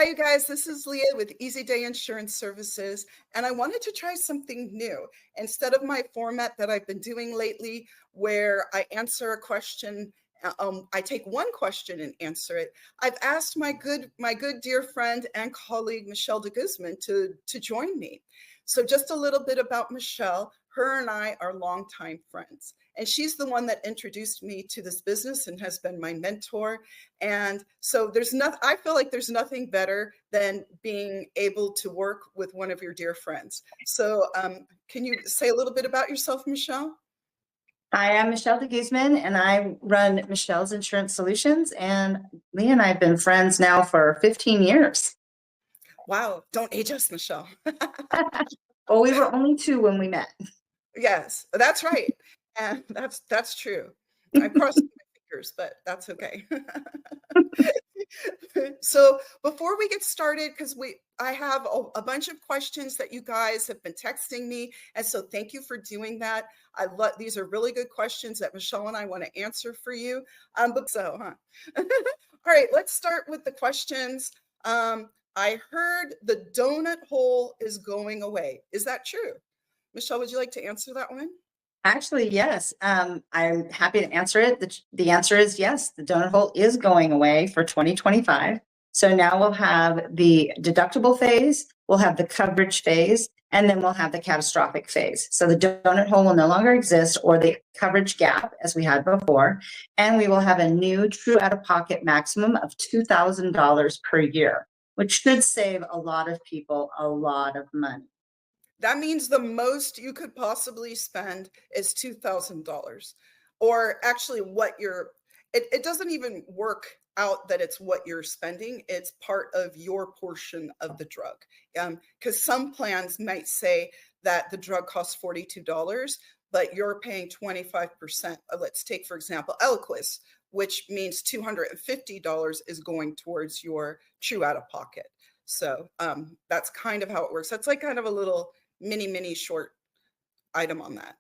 Hi, you guys. This is Leah with Easy Day Insurance Services, and I wanted to try something new. Instead of my format that I've been doing lately, where I answer a question, I take one question and answer it. I've asked my good dear friend and colleague Michelle de Guzman to join me. So, just a little bit about Michelle. Her and I are longtime friends, and she's the one that introduced me to this business and has been my mentor. And so I feel like there's nothing better than being able to work with one of your dear friends. So can you say a little bit about yourself, Michelle? Hi, I'm Michelle de Guzman, and I run Michelle's Insurance Solutions. And Lee and I have been friends now for 15 years. Wow, don't age us, Michelle. Well, we were only two when we met. Yes, that's right. And that's true. I crossed my fingers, but that's okay. So before we get started, because I have a bunch of questions that you guys have been texting me, and so thank you for doing that. These are really good questions that Michelle and I want to answer for you. All right, let's start with the questions. I heard the donut hole is going away. Is that true? Michelle, would you like to answer that one? Actually, yes. I'm happy to answer it. The answer is yes. The donut hole is going away for 2025. So now we'll have the deductible phase, we'll have the coverage phase, and then we'll have the catastrophic phase. So the donut hole will no longer exist, or the coverage gap as we had before. And we will have a new true out-of-pocket maximum of $2,000 per year, which should save a lot of people a lot of money. That means the most you could possibly spend is $2,000, or actually it doesn't even work out that it's what you're spending. It's part of your portion of the drug. Because some plans might say that the drug costs $42, but you're paying 25%. Let's take, for example, Eliquis, which means $250 is going towards your true out of pocket. So that's kind of how it works. That's like kind of a little mini short item on that.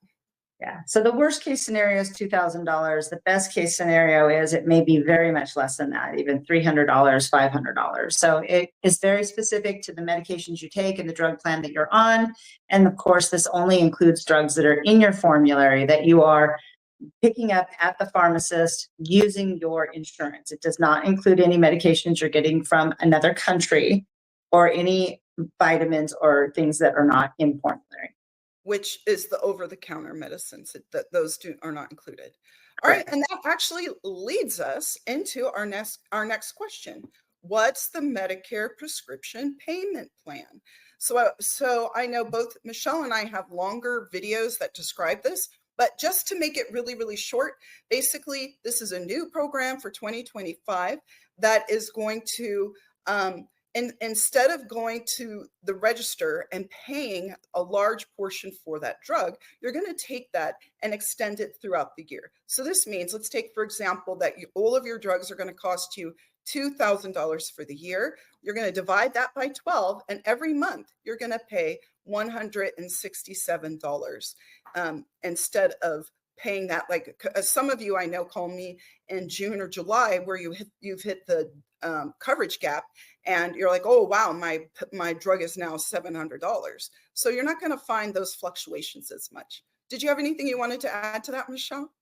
Yeah. So the worst case scenario is $2,000. The best case scenario is it may be very much less than that, even $300, $500. So it is very specific to the medications you take and the drug plan that you're on. And of course, this only includes drugs that are in your formulary that you are picking up at the pharmacist using your insurance. It does not include any medications you're getting from another country or any vitamins or things that are not in formulary. Which is the over-the-counter medicines that those are not included. All right, and that actually leads us into our next question. What's the Medicare prescription payment plan? So I know both Michelle and I have longer videos that describe this, but just to make it really short, basically, this is a new program for 2025 that is going to and instead of going to the register and paying a large portion for that drug, you're going to take that and extend it throughout the year. So this means, let's take, for example, that all of your drugs are going to cost you $2,000 for the year. You're going to divide that by 12, and every month you're going to pay $167 instead of paying that. Like some of you I know call me in June or July where you've hit the coverage gap, and you're like, oh wow, my drug is now $700. So you're not going to find those fluctuations as much. Did you have anything you wanted to add to that, Michelle?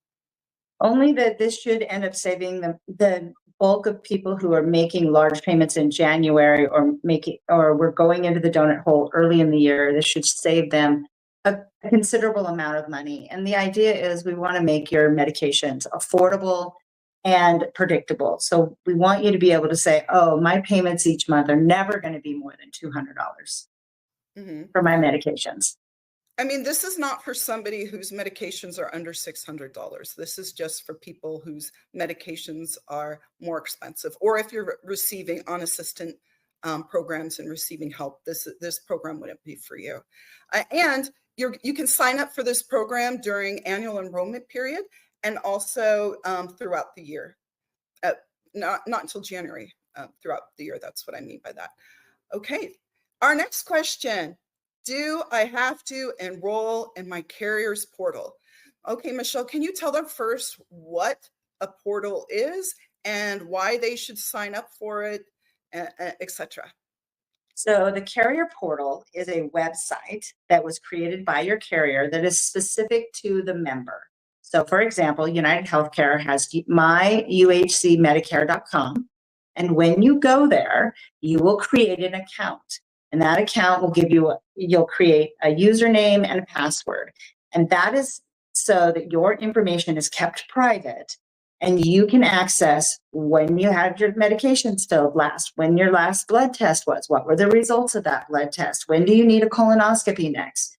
Only that this should end up saving the bulk of people who are making large payments in January or we're going into the donut hole early in the year. This should save them a considerable amount of money. And the idea is we want to make your medications affordable and predictable. So we want you to be able to say, oh, my payments each month are never going to be more than $200 for my medications. I mean, this is not for somebody whose medications are under $600. This is just for people whose medications are more expensive, or if you're receiving unassisted programs and receiving help, this program wouldn't be for you. And you can sign up for this program during annual enrollment period, and also throughout the year, not until January, throughout the year. That's what I mean by that. Okay, our next question. Do I have to enroll in my carrier's portal? Okay, Michelle, can you tell them first what a portal is and why they should sign up for it etc.? So the carrier portal is a website that was created by your carrier that is specific to the member. So for example, United Healthcare has myuhcmedicare.com. And when you go there, you will create an account. And that account will give you, you'll create a username and a password. And that is so that your information is kept private and you can access when you had your medications filled last, when your last blood test was, what were the results of that blood test, when do you need a colonoscopy next,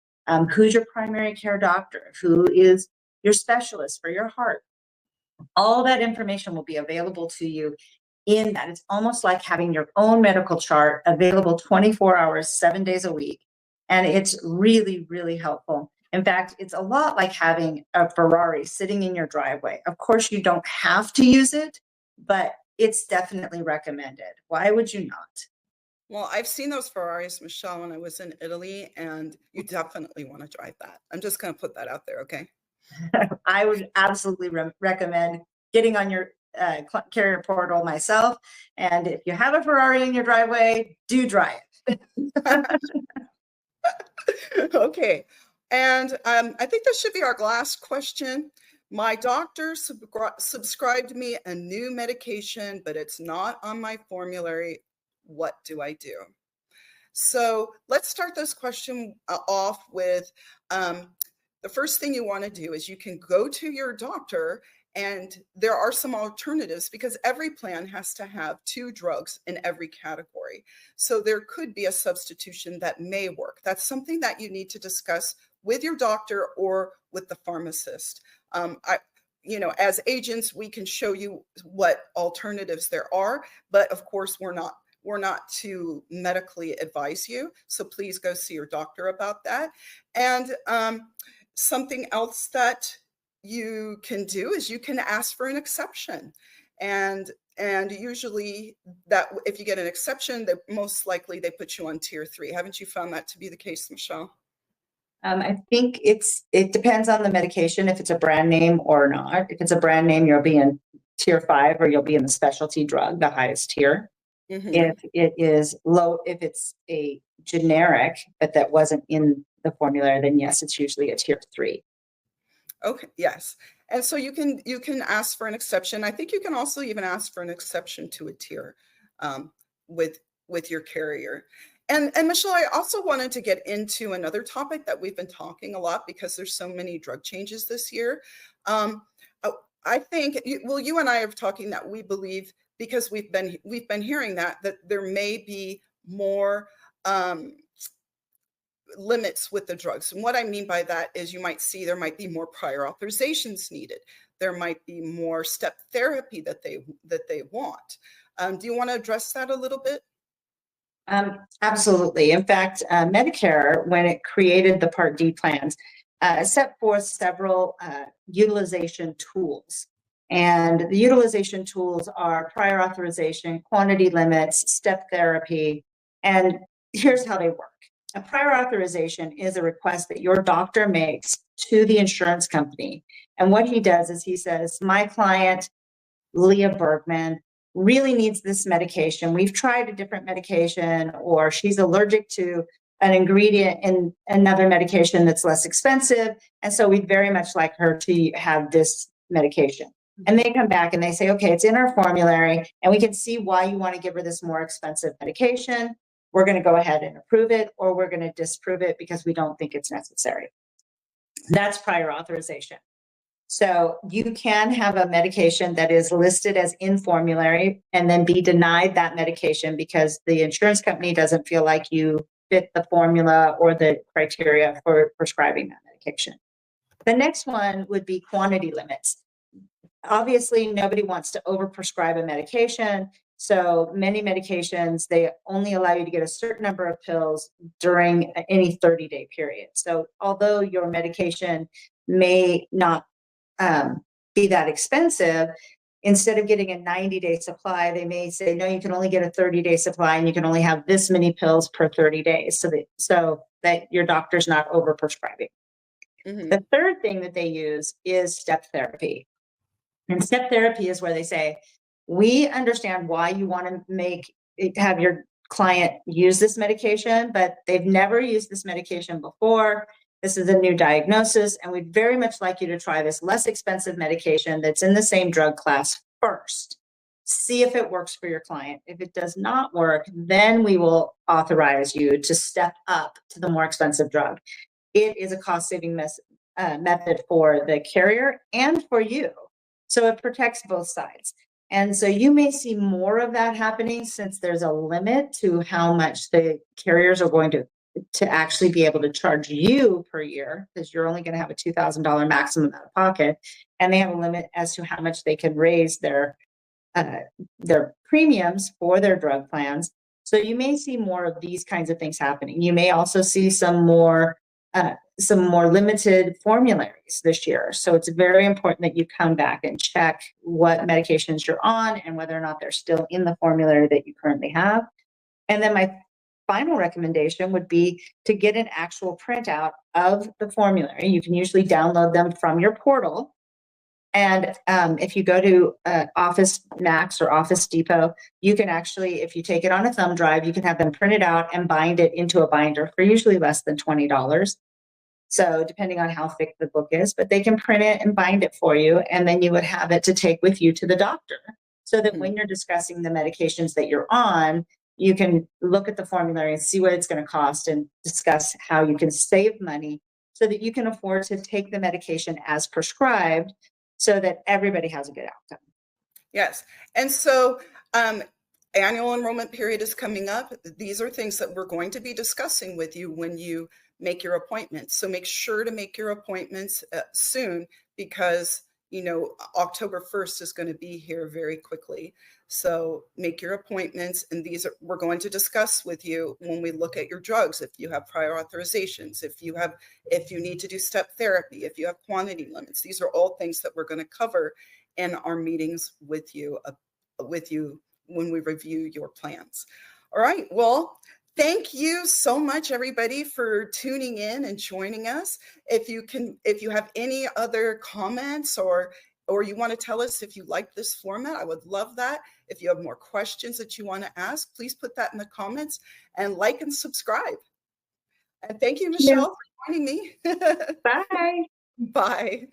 who's your primary care doctor, who is your specialist for your heart. All that information will be available to you in that. It's almost like having your own medical chart available 24 hours, 7 days a week. And it's really, really helpful. In fact, it's a lot like having a Ferrari sitting in your driveway. Of course, you don't have to use it, but it's definitely recommended. Why would you not? Well, I've seen those Ferraris, Michelle, when I was in Italy, and you definitely want to drive that. I'm just going to put that out there, okay? I would absolutely recommend getting on your carrier portal myself. And if you have a Ferrari in your driveway, do drive it. Okay. And I think this should be our last question. My doctor subscribed me a new medication, but it's not on my formulary. What do I do? So let's start this question off with the first thing you want to do is you can go to your doctor, and there are some alternatives because every plan has to have 2 drugs in every category. So there could be a substitution that may work. That's something that you need to discuss with your doctor or with the pharmacist. As agents, we can show you what alternatives there are, but of course we're not to medically advise you. So please go see your doctor about that. And something else that you can do is you can ask for an exception. And usually that if you get an exception, that most likely they put you on tier 3. Haven't you found that to be the case, Michelle? I think it depends on the medication, if it's a brand name or not. If it's a brand name, you'll be in tier 5 or you'll be in the specialty drug, the highest tier. Mm-hmm. If it is low, if it's a generic, but that wasn't in the formulary, then yes, it's usually a tier 3. Okay, yes. And so you can ask for an exception. I think you can also even ask for an exception to a tier with your carrier. And Michelle, I also wanted to get into another topic that we've been talking a lot because there's so many drug changes this year. I think, you and I are talking that we believe, because we've been hearing that there may be more limits with the drugs. And what I mean by that is you might see there might be more prior authorizations needed. There might be more step therapy that they want. Do you want to address that a little bit? Absolutely. In fact, Medicare, when it created the Part D plans, set forth several utilization tools. And the utilization tools are prior authorization, quantity limits, step therapy. And here's how they work. A prior authorization is a request that your doctor makes to the insurance company. And what he does is he says, my client, Leah Bergman, really needs this medication. We've tried a different medication, or she's allergic to an ingredient in another medication that's less expensive. And so we'd very much like her to have this medication. And they come back and they say, okay, it's in our formulary and we can see why you want to give her this more expensive medication. We're going to go ahead and approve it, or we're going to disprove it because we don't think it's necessary. That's prior authorization. So you can have a medication that is listed as in formulary and then be denied that medication because the insurance company doesn't feel like you fit the formula or the criteria for prescribing that medication. The next one would be quantity limits. Obviously, nobody wants to overprescribe a medication. So many medications, they only allow you to get a certain number of pills during any 30-day period. So although your medication may not be that expensive, instead of getting a 90-day supply, they may say, no, you can only get a 30-day supply and you can only have this many pills per 30 days so that your doctor's not overprescribing. Mm-hmm. The third thing that they use is step therapy. And step therapy is where they say, we understand why you want to make have your client use this medication, but they've never used this medication before. This is a new diagnosis, and we'd very much like you to try this less expensive medication that's in the same drug class first. See if it works for your client. If it does not work, then we will authorize you to step up to the more expensive drug. It is a cost-saving method for the carrier and for you. So it protects both sides. And so you may see more of that happening, since there's a limit to how much the carriers are going to actually be able to charge you per year, because you're only going to have a $2,000 maximum out of pocket. And they have a limit as to how much they can raise their premiums for their drug plans. So you may see more of these kinds of things happening. You may also see some more limited formularies this year. So it's very important that you come back and check what medications you're on and whether or not they're still in the formulary that you currently have. And then my final recommendation would be to get an actual printout of the formulary. You can usually download them from your portal. And if you go to Office Max or Office Depot, you can actually, if you take it on a thumb drive, you can have them printed out and bind it into a binder for usually less than $20. So depending on how thick the book is, but they can print it and bind it for you. And then you would have it to take with you to the doctor, so that when you're discussing the medications that you're on, you can look at the formulary and see what it's going to cost and discuss how you can save money so that you can afford to take the medication as prescribed, so that everybody has a good outcome. Yes. And so annual enrollment period is coming up. These are things that we're going to be discussing with you when you make your appointments. So make sure to make your appointments soon, because October 1st is going to be here very quickly. So make your appointments, and we're going to discuss with you when we look at your drugs. If you have prior authorizations, if you need to do step therapy, if you have quantity limits, these are all things that we're going to cover in our meetings with you when we review your plans. All right. Well, thank you so much, everybody, for tuning in and joining us. If you have any other comments or you want to tell us if you like this format, I would love that. If you have more questions that you want to ask, please put that in the comments, and like and subscribe. And thank you, Michelle, for joining me. Bye. Bye.